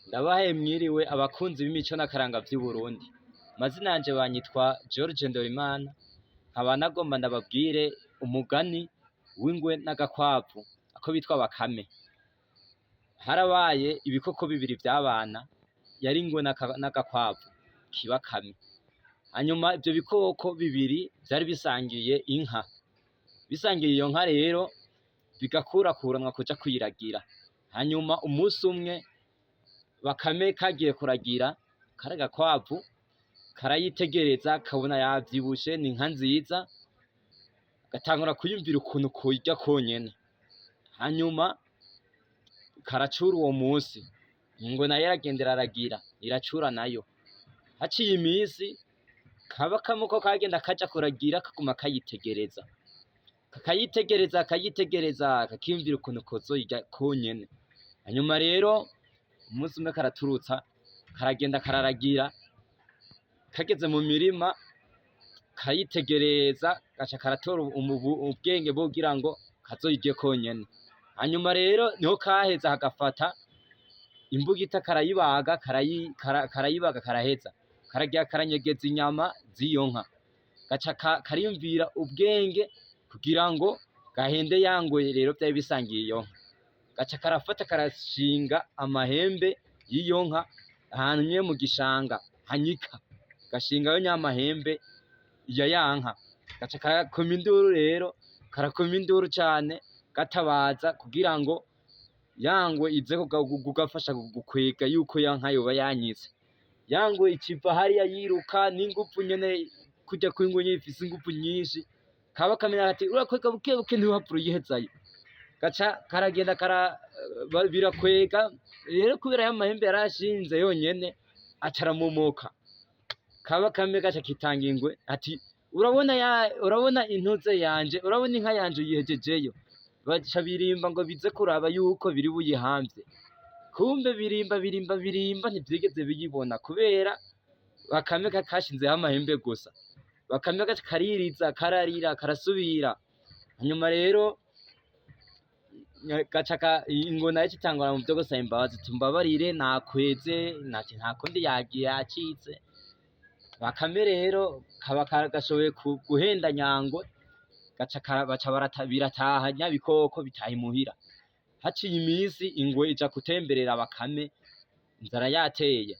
Ndabahaye mwiriwe abakunzi b'imico n'akaranga vy'Uburundi. Amazina yanje banyitwa George Ndorimana, nkaba nagomba ndababwire umugani w'ingwe n'agakwavu ako bitwa Bakame. Harabaye ibikoko bibiri vy'abana, yari ingwe n'agakwavu k'Ibakame. Hanyuma ivyo bikoko bibiri vyari bisangiye inka. Bisangiye iyo nka rero bigakurakuranwa kuja kuyiragira. Hanyuma umusi umwe Bakame kagiye kuragira kariya gakwavu karayitegereza kabona yavyibushe, ni inka nziza, gatangura kwiyumvira ukuntu koyirya konyene. Hanyuma karacura uwo musi, ingwe nayo iragenda iraragira iracura nayo. Haciye imisi Bakame uko kagenda kaja kuragira kaguma kayitegereza, kakayitegereza kakiyumvira ukuntu kozoyirya konyene. Hanyuma rero umusi umwe karaturutsa karagenda kararagira, kageze mu mirima kayitegereza gaca karatora ubwenge kugira ngo kazoyirye konyene. Hanyuma rero niho kaheza kagafata imbugita karayibaga karaheza karagira karanyegeza inyama z'iyo nka, gaca kariyumvira ubwenge kugira ngo gahende ya ngwe rero vyari bisangiye iyo nka. Gaca karafata karashinga amahembe y'iyo nka ahantu nyene mu gishanga hanyika, gashingayo nyamahembe ya ya nka. Gaca karakoma induru rero, karakoma induru cane gatabaza kugira ngo ya ngwe ize kugafasha gukwega yuko ya nka yoba yanyitse. Ya ngwe iciva hariya yiruka n'inguvu nyene, kurya kw'ingwe nyene ifise inguvu nyinshi. Bakame kati urakwega bukebuke ntiwapfura uyihezayo. Gaca karagenda birakwega rero kubera ya mahembe yarashinze yonyene aca aramomoka. Bakame gaca kitanga ingwe ati urabona intuze yanje, urabona inka yanje uyihejejeyo. Baca birimba ngo bize kuraba yuko biri buyihamvye. Kumbe birimba ntivyigeze biyibona kubera Bakame kashinzeho amahembe gusa. Bakame gaca kaririza kararira karasubira. Hanyuma rero ingwe nayo icitangura mu vyo gusaba imbabazi, tumbabarire nakweze nta kundi yagiye yacitse. Bakame rero kaba gashoboye guhenda nyangwe, baca birataha nya bikoko bitaha imuhira. Haciye imisi ingwe ija gutemberera Bakame, inzara yateye,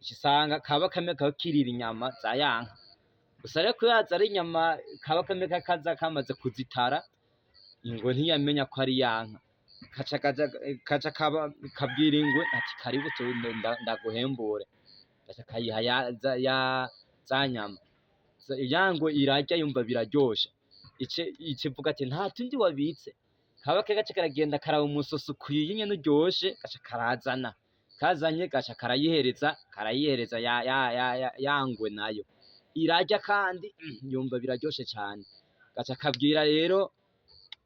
isanga Bakame kakirira inyama za ya nka. Gusa rero kubera ari inyama Bakame kaza kamaze kuzitara, ingwe ntiyamenya ko ari ya nka. Kaca kabwira ingwe ati karibu ndaguhembure. Gaca kayiha za nyama. Ya ngwe irarya yumva biraryoshe, icivuga ati nta tundi wabitse. Bakame gaca karagenda karaba umusoso ukwiye nyene uryoshe, gaca karazana. Kazanye gaca karayihereza ya ngwe nayo. Irarya kandi yumva biraryoshe cane. Gaca kabwira rero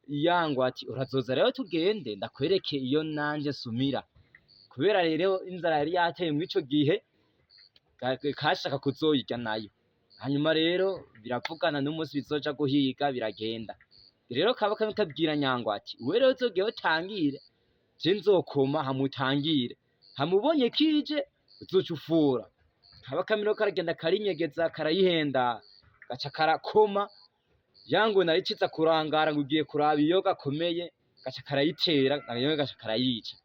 ya ngwe ati urazoza rero tugende ndakwereke iyo nanje nsumira. Kubera rero inzara yari yateye mw'ico gihe, kashaka kuzoyirya nayo. Hanyuma rero biravugana n'umusi bizoja guhiga biragenda. Rero Bakame kabwira nyangwe ati wewe rero uzogeho tangire, je nzokoma hamutangire. Hamubonye kije uzoca ufura. Bakame rero karagenda karinyegeza karayihenda, gaca karakoma. Ya ngwe nayo iciza kurangara ngo igiye kuraba iyo gakomeye, gaca karayitera nayo gaca karayica.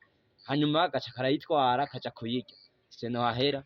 Hanyuma gaca karayitwara kaja kuyirya. Je nohahera.